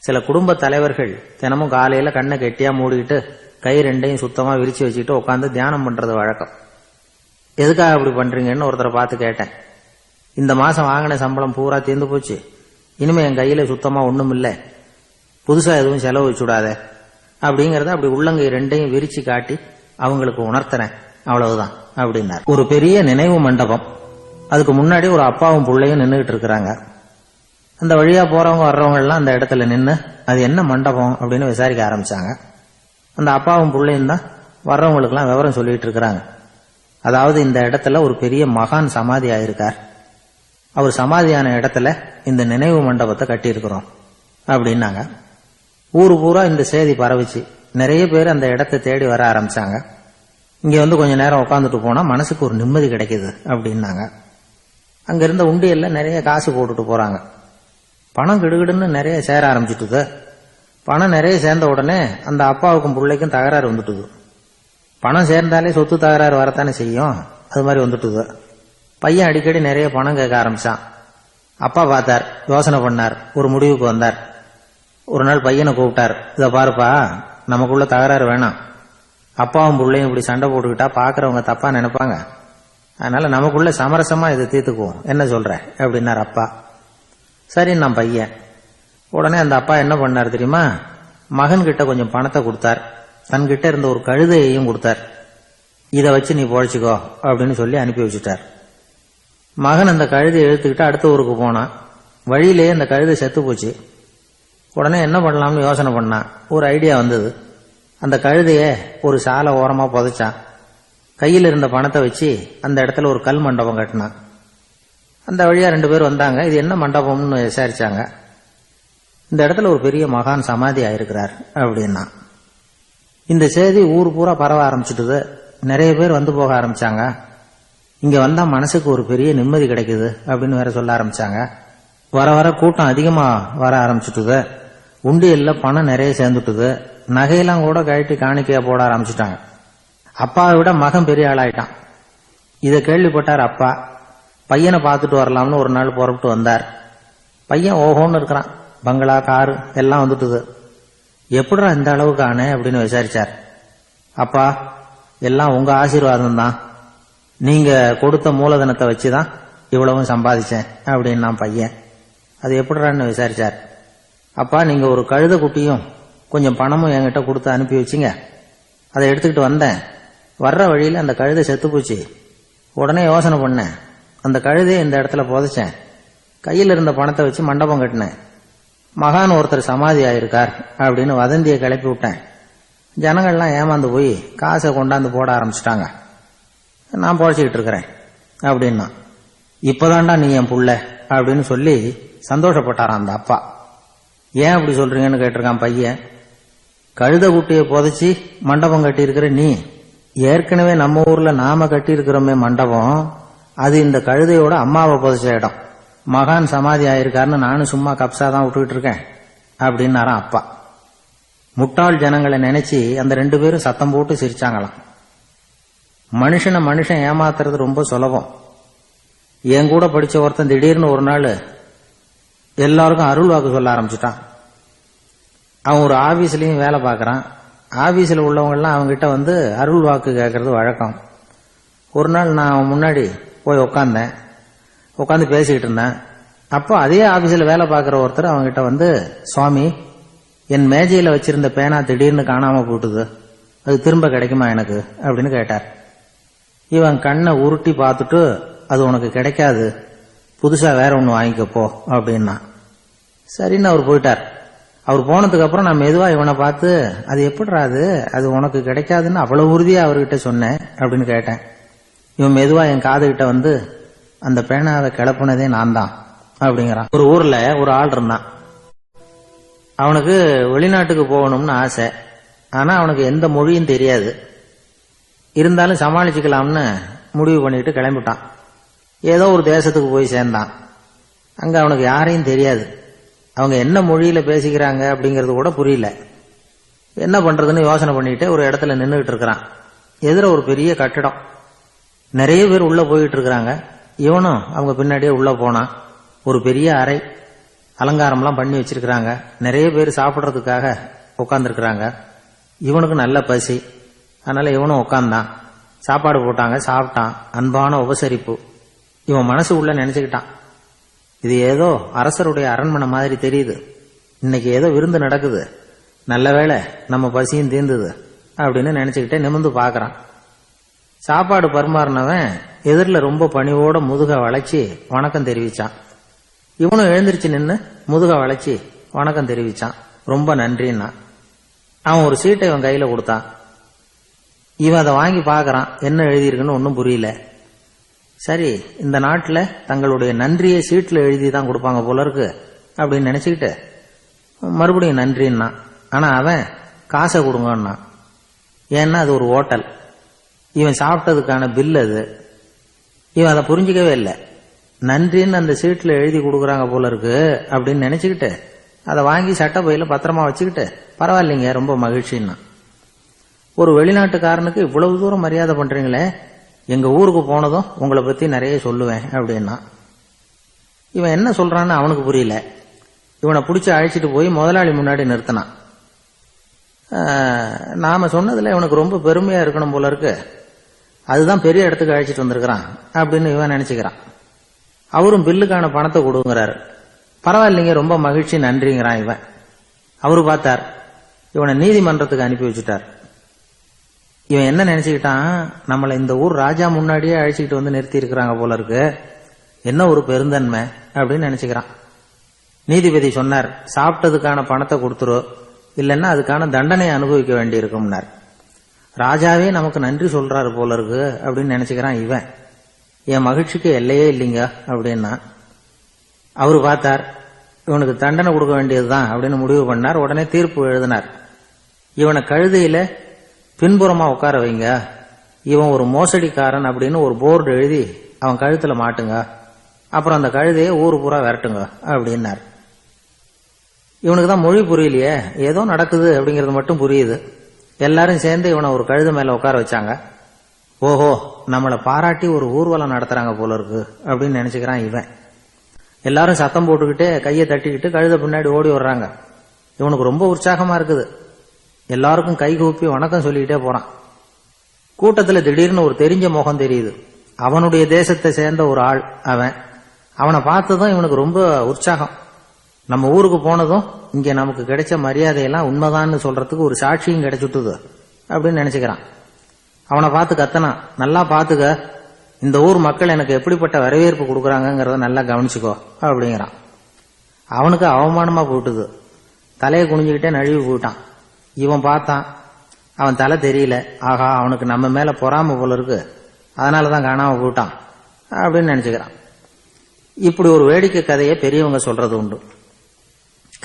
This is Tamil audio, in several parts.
சில குடும்ப தலைவர்கள் தினமும் காலையில கண்ணை கெட்டியா மூடிக்கிட்டு கை ரெண்டையும் சுத்தமா விரிச்சு வச்சுக்கிட்டு உட்காந்து தியானம் பண்றது வழக்கம். எதுக்காக அப்படி பண்றீங்கன்னு ஒருத்தரை பார்த்து கேட்டேன். இந்த மாசம் வாங்கின சம்பளம் பூரா தீர்ந்து போச்சு, இனிமே என் கையில சுத்தமா ஒண்ணும் இல்லை, புதுசா எதுவும் செலவு வச்சுடாத அப்படிங்கறத அப்படி உள்ளங்கை ரெண்டையும் விரிச்சு காட்டி அவங்களுக்கு உணர்த்துறேன், அவ்வளவுதான் அப்படின்னார். ஒரு பெரிய நினைவு மண்டபம், அதுக்கு முன்னாடி ஒரு அப்பாவும் பிள்ளையும் நின்றுகிட்டு இருக்கிறாங்க. அந்த வழியா போறவங்க வர்றவங்க எல்லாம் அந்த இடத்துல நின்று அது என்ன மண்டபம் அப்படின்னு விசாரிக்க ஆரம்பிச்சாங்க. அந்த அப்பாவும் பிள்ளையும் தான் வர்றவங்களுக்கு எல்லாம் விவரம் சொல்லிட்டு இருக்கிறாங்க. அதாவது இந்த இடத்துல ஒரு பெரிய மகான் சமாதி ஆயிருக்கார், அவர் சமாதியான இடத்துல இந்த நினைவு மண்டபத்தை கட்டி இருக்கிறோம் அப்படின்னாங்க. ஊரு பூரா இந்த செய்தி பரவிச்சு. நிறைய பேர் அந்த இடத்தை தேடி வர ஆரம்பிச்சாங்க. இங்க வந்து கொஞ்ச நேரம் உட்காந்துட்டு போனா மனசுக்கு ஒரு நிம்மதி கிடைக்குது அப்படின்னாங்க. அங்க இருந்த உண்டியல்ல நிறைய காசு போட்டுட்டு போறாங்க. பணம் கிடுகிடுன்னு நிறைய சேர ஆரம்பிச்சுட்டுது. பணம் நிறைய சேர்ந்த உடனே அந்த அப்பாவுக்கும் பிள்ளைக்கும் தகராறு வந்துட்டுது. பணம் சேர்ந்தாலே சொத்து தகராறு வரத்தானே செய்யும், அது மாதிரி வந்துட்டுது. பையன் அடிக்கடி நிறைய பணம் கேட்க ஆரம்பிச்சான். அப்பா பார்த்தார், யோசனை பண்ணார், ஒரு முடிவுக்கு வந்தார். ஒரு நாள் பையனை கூப்பிட்டார், இதை பாருப்பா, நமக்குள்ள தகராறு வேணாம், அப்பாவும் பிள்ளையும் இப்படி சண்டை போட்டுக்கிட்டா பாக்குறவங்க தப்பா நினைப்பாங்க, அதனால நமக்குள்ள சமரசமா இதை தீர்த்துக்குவோம், என்ன சொல்ற அப்படின்னார் அப்பா. சரி நான் பையன். உடனே அந்த அப்பா என்ன பண்ணார் தெரியுமா, மகன் கிட்ட கொஞ்சம் பணத்தை கொடுத்தார், தன்கிட்ட இருந்த ஒரு கழுதையையும் கொடுத்தார். இதை வச்சு நீ பொழைச்சிக்கோ அப்படின்னு சொல்லி அனுப்பி வச்சுட்டார். மகன் அந்த கழுதையை இழுத்துக்கிட்டு அடுத்த ஊருக்கு போனான். வழியிலேயே அந்த கழுதை செத்து போச்சு. உடனே என்ன பண்ணலாம்னு யோசனை பண்ணான். ஒரு ஐடியா வந்தது. அந்த கழுதைய ஒரு சாலை ஓரமா புதைச்சான். கையில் இருந்த பணத்தை வச்சு அந்த இடத்துல ஒரு கல் மண்டபம் கட்டினான். அந்த வழியா 2 பேர் வந்தாங்க. இது என்ன மண்டபம்னு விசாரிச்சாங்க. இந்த இடத்துல ஒரு பெரிய மகான் சமாதி ஆயிருக்கிறார் அப்படின்னா. இந்த செய்தி ஊர் பூரா பரவ ஆரம்பிச்சுட்டுது. நிறைய பேர் வந்து போக ஆரம்பிச்சாங்க. இங்க வந்தா மனசுக்கு ஒரு பெரிய நிம்மதி கிடைக்குது அப்படின்னு வேற சொல்ல ஆரம்பிச்சாங்க. வர வர கூட்டம் அதிகமா வர ஆரம்பிச்சுட்டுது. உண்டியல்ல பணம் நிறைய சேர்ந்துட்டுது. நகையெல்லாம் கூட கழட்டி காணிக்கையா போட ஆரம்பிச்சுட்டாங்க. அப்பாவை விட மகன் பெரிய ஆளாயிட்டான். இதை கேள்விப்பட்டார் அப்பா. பையனை பார்த்துட்டு வரலாம்னு ஒரு நாள் புறப்பட்டு வந்தார். பையன் ஓஹோன்னு இருக்கிறான். பங்களா, காரு எல்லாம் வந்துட்டுது. எப்படிடா இந்த அளவுக்கு ஆனே அப்படின்னு விசாரிச்சார். அப்பா, எல்லாம் உங்க ஆசீர்வாதம் தான், நீங்க கொடுத்த மூலதனத்தை வச்சுதான் இவ்வளவும் சம்பாதிச்சேன் அப்படின்னு நான் பையன். அது எப்படிடான்னு விசாரிச்சார். அப்பா, நீங்க ஒரு கழுத குட்டியும் கொஞ்சம் பணமும் என்கிட்ட கொடுத்து அனுப்பி வச்சிங்க, அதை எடுத்துக்கிட்டு வந்தேன். வர்ற வழியில அந்த கழுதை செத்து போச்சு. உடனே யோசனை பண்ணேன், அந்த கழுதையை இந்த இடத்துல புதைச்சேன், கையில் இருந்த பணத்தை வச்சு மண்டபம் கட்டினேன், மகான் ஒருத்தர் சமாதி ஆயிருக்கார் அப்படின்னு வதந்தியை கிளப்பி விட்டேன். ஜனங்கள்லாம் ஏமாந்து போய் காசை கொண்டாந்து போட ஆரம்பிச்சுட்டாங்க. நான் பொழைச்சிக்கிட்டு இருக்கிறேன் அப்படின்னா. இப்பதான்டா நீ என் புள்ள அப்படின்னு சொல்லி சந்தோஷப்பட்டாரான் அந்த அப்பா. ஏன் அப்படி சொல்றீங்கன்னு கேட்டிருக்கான் பையன். கழுத குட்டியை புதைச்சி மண்டபம் கட்டி இருக்கிற நீ, ஏற்கனவே நம்ம ஊர்ல நாம கட்டி இருக்கிறோமே மண்டபம், அது இந்த கழுதையோட அம்மாவை புதைச்ச இடம். மகான் சமாதி ஆயிருக்காருன்னு நானும் சும்மா கப்சா தான் விட்டுக்கிட்டு இருக்கேன் அப்படின்னாராம் அப்பா. முட்டாள் ஜனங்களை நினைச்சு அந்த 2 பேரும் சத்தம் போட்டு சிரிச்சாங்களாம். மனுஷன் ஏமாத்துறது ரொம்ப சுலபம். என் கூட படிச்ச ஒருத்தன் திடீர்னு ஒரு நாள் எல்லாருக்கும் அருள் வாக்கு சொல்ல ஆரம்பிச்சுட்டான். அவன் ஒரு ஆபீஸ்லயும் வேலை பார்க்கறான். ஆபீஸ்ல உள்ளவங்க எல்லாம் அவங்கிட்ட வந்து அருள் வாக்கு கேட்கறது வழக்கம். ஒரு நாள் நான் அவன் முன்னாடி போய் உட்காந்து பேசிக்கிட்டு இருந்தேன். அப்போ அதே ஆபீஸ்ல வேலை பார்க்கிற ஒருத்தர் அவங்கிட்ட வந்து, சுவாமி, என் மேஜையில வச்சிருந்த பேனா திடீர்னு காணாம போட்டுது, அது திரும்ப கிடைக்குமா எனக்கு அப்படின்னு கேட்டார். இவன் கண்ணை உருட்டி பார்த்துட்டு, அது உனக்கு கிடைக்காது, புதுசா வேற ஒண்ணு வாங்கிக்கப்போ அப்படின்னா. சரின்னு அவர் போயிட்டார். அவர் போனதுக்கு அப்புறம் நான் மெதுவா இவனை பார்த்து, அது எப்படிடா அது உனக்கு கிடைக்காதுன்னு அவ்வளவு உறுதியா அவர்கிட்ட சொன்னேன் அப்படின்னு கேட்டேன். இவன் மெதுவா என் காதுகிட்ட வந்து, அந்த பேனாவை கிளப்புனதே நான் தான் அப்படிங்கிறான். ஒரு ஊர்ல ஒரு ஆள் இருந்தான். அவனுக்கு வெளிநாட்டுக்கு போகணும்னு ஆசை. ஆனா அவனுக்கு எந்த மொழியும் தெரியாது. இருந்தாலும் சமாளிச்சுக்கலாம்னு முடிவு பண்ணிட்டு கிளம்பிட்டான். ஏதோ ஒரு தேசத்துக்கு போய் சேர்ந்தான். அங்க அவனுக்கு யாரையும் தெரியாது. அவங்க என்ன மொழியில பேசிக்கிறாங்க அப்படிங்கறது கூட புரியல. என்ன பண்றதுன்னு யோசனை பண்ணிட்டு ஒரு இடத்துல நின்றுகிட்டு இருக்கிறான். எதிர ஒரு பெரிய கட்டிடம், நிறைய பேர் உள்ள போயிட்டு இருக்கிறாங்க. இவனும் அவங்க பின்னாடியே உள்ள போனான். ஒரு பெரிய அறை, அலங்காரம்லாம் பண்ணி வச்சிருக்கிறாங்க. நிறைய பேர் சாப்பிட்றதுக்காக உட்காந்துருக்குறாங்க. இவனுக்கு நல்ல பசி, அதனால இவனும் உட்காந்தான். சாப்பாடு போட்டாங்க, சாப்பிட்டான். அன்பான உபசரிப்பு. இவன் மனசு உள்ள நினைச்சுக்கிட்டான், இது ஏதோ அரசருடைய அரண்மனை மாதிரி தெரியுது, இன்னைக்கு ஏதோ விருந்து நடக்குது, நல்ல வேளை நம்ம பசியும் தீர்ந்தது அப்படின்னு நினைச்சுக்கிட்டே நிமிர்ந்து பாக்குறான். சாப்பாடு பரிமாறினவன் எதிரில் ரொம்ப பணிவோட முதுக வளைச்சி வணக்கம் தெரிவிச்சான். இவனும் எழுந்திருச்சு நின்று முதுக வளைச்சி வணக்கம் தெரிவிச்சான். ரொம்ப நன்றின்னா. அவன் ஒரு சீட்டை இவன் கையில கொடுத்தான். இவன் அதை வாங்கி பாக்குறான், என்ன எழுதியிருக்குன்னு ஒன்னும் புரியல. சரி, இந்த நாட்டில் தங்களுடைய நன்றியை சீட்டில் எழுதி தான் கொடுப்பாங்க போல இருக்கு அப்படின்னு நினைச்சுக்கிட்டு மறுபடியும் நன்றின்னா. ஆனா அவன் காசை கொடுங்கன்னா. ஏன்னா அது ஒரு ஹோட்டல், இவன் சாப்பிட்டதுக்கான பில் அது. இவன் அதை புரிஞ்சிக்கவே இல்லை. நன்றின்னு அந்த சீட்டில் எழுதி கொடுக்குறாங்க போல இருக்கு அப்படின்னு நினைச்சுக்கிட்டு அதை வாங்கி சட்டை பையில பத்திரமா வச்சுக்கிட்டு, பரவாயில்லைங்க ரொம்ப மகிழ்ச்சின்னா. ஒரு வெளிநாட்டுக்காரனுக்கு இவ்வளவு தூரம் மரியாதை பண்றீங்களே, எங்க ஊருக்கு போனதும் உங்களை பத்தி நிறைய சொல்லுவேன் அப்படின்னா. இவன் என்ன சொல்றான்னு அவனுக்கு புரியல. இவனை பிடிச்சி அழைச்சிட்டு போய் முதலாளி முன்னாடி நிறுத்தினான். நாம சொன்னதுல இவனுக்கு ரொம்ப பெருமையா இருக்கணும் போல இருக்கு, அதுதான் பெரிய இடத்துக்கு அழைச்சிட்டு வந்திருக்கிறான் அப்படின்னு இவன் நினைச்சுக்கிறான். அவரும் பில்லுக்கான பணத்தை கொடுங்கிறாரு. பரவாயில்லைங்க ரொம்ப மகிழ்ச்சி நன்றிங்கிறான் இவன். அவரு பார்த்தார், இவனை நீதிமன்றத்துக்கு அனுப்பி வச்சுட்டார். இவன் என்ன நினைச்சுக்கிட்டான், நம்மளை இந்த ஊர் ராஜா முன்னாடியே அழைச்சிக்கிட்டு வந்து நிறுத்தி இருக்கிறாங்க போல இருக்கு, என்ன ஒரு பெருந்தன்மை அப்படின்னு நினைச்சுக்கிறான். நீதிபதி சொன்னார், சாப்பிட்டதுக்கான பணத்தை கொடுத்துரு, இல்லைன்னா அதுக்கான தண்டனை அனுபவிக்க வேண்டி இருக்கும்னார். ராஜாவே நமக்கு நன்றி சொல்றாரு போல இருக்கு அப்படின்னு நினைச்சுக்கிறான் இவன். என் மகிழ்ச்சிக்கு எல்லையே இல்லைங்க அப்படின்னா. அவரு பார்த்தார், இவனுக்கு தண்டனை கொடுக்க வேண்டியதுதான் அப்படின்னு முடிவு பண்ணார். உடனே தீர்ப்பு எழுதினார். இவனை கழுதையில பின்புறமா உட்கார வைங்க, இவன் ஒரு மோசடிக்காரன் அப்படின்னு ஒரு போர்டு எழுதி அவன் கழுத்துல மாட்டுங்க, அப்புறம் அந்த கழுதையை ஊரு பூரா விரட்டுங்க அப்படின்னார். இவனுக்கு தான் மொழி புரியலையே, ஏதோ நடக்குது அப்படிங்கிறது மட்டும் புரியுது. எல்லாரும் சேர்ந்து இவனை ஒரு கழுதை மேல உட்கார வச்சாங்க. ஓஹோ, நம்மளை பாராட்டி ஒரு ஊர்வலம் நடத்துறாங்க போல இருக்கு அப்படின்னு நினைச்சுக்கிறான் இவன். எல்லாரும் சத்தம் போட்டுக்கிட்டே கையை தட்டிக்கிட்டு கழுத பின்னாடி ஓடி வர்றாங்க. இவனுக்கு ரொம்ப உற்சாகமா இருக்குது. எல்லாருக்கும் கை கூப்பி வணக்கம் சொல்லிக்கிட்டே போறான். கூட்டத்துல திடீர்னு ஒரு தெரிஞ்ச முகம் தெரியுது. அவனுடைய தேசத்தை சேர்ந்த ஒரு ஆள் அவன். அவனை பார்த்ததும் இவனுக்கு ரொம்ப உற்சாகம். நம்ம ஊருக்கு போனதும் இங்க நமக்கு கிடைச்ச மரியாதையெல்லாம் உண்மைதான்னு சொல்றதுக்கு ஒரு சாட்சியும் கிடைச்சுட்டுது அப்படின்னு நினைச்சுக்கிறான். அவனை பார்த்து கத்தனான், நல்லா பாத்துக்க, இந்த ஊர் மக்கள் எனக்கு எப்படிப்பட்ட வரவேற்பு கொடுக்குறாங்கிறத நல்லா கவனிச்சுக்கோ அப்படிங்கிறான். அவனுக்கு அவமானமா போட்டுது. தலையை குனிஞ்சுக்கிட்டே நழுவி போயிட்டான். இவன் பார்த்தான், அவன் தலை தெரியல. ஆகா, அவனுக்கு நம்ம மேல பொறாம போல இருக்கு, அதனாலதான் காணாம போயிட்டான் அப்படின்னு நினைச்சுக்கிறான். இப்படி ஒரு வேடிக்கை கதையை பெரியவங்க சொல்றது உண்டு.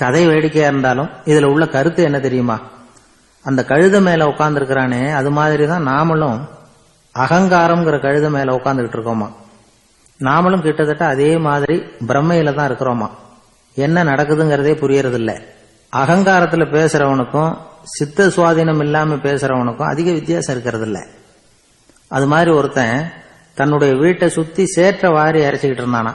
கதை வேடிக்கையா இருந்தாலும் இதுல உள்ள கருத்து என்ன தெரியுமா? அந்த கழுத மேல உட்கார்ந்து இருக்கிறானே, அது மாதிரிதான் நாமளும் அகங்காரம்ங்கிற கழுத மேல உட்கார்ந்துகிட்டு இருக்கோமா. நாமளும் கிட்டத்தட்ட அதே மாதிரி பிரம்மையில தான் இருக்கிறோமா. என்ன நடக்குதுங்கிறதே புரியறது இல்ல. அகங்காரத்துல பேசுறவனுக்கும் சித்த சுவாதீனம் இல்லாம பேசுறவனுக்கும் அதிக வித்தியாசம் இருக்கிறது இல்ல. அது மாதிரி ஒருத்தன் தன்னுடைய வீட்டை சுத்தி சேற்ற வாரி அரைச்சிக்கிட்டு இருந்தானா.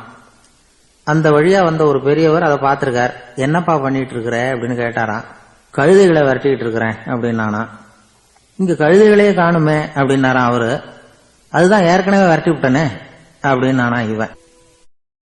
அந்த வழியா வந்த ஒரு பெரியவர் அதை பார்த்திருக்கார். என்னப்பா பண்ணிட்டு இருக்கிற அப்படின்னு கேட்டாராம். கழுதைகளை விரட்டிக்கிட்டு இருக்கிறேன் அப்படின்னானா. இங்க கழுதைகளே காணுமே அப்படின்னாராம் அவரு. அதுதான் ஏற்கனவே விரட்டி விட்டனே அப்படின்னானா இவன்.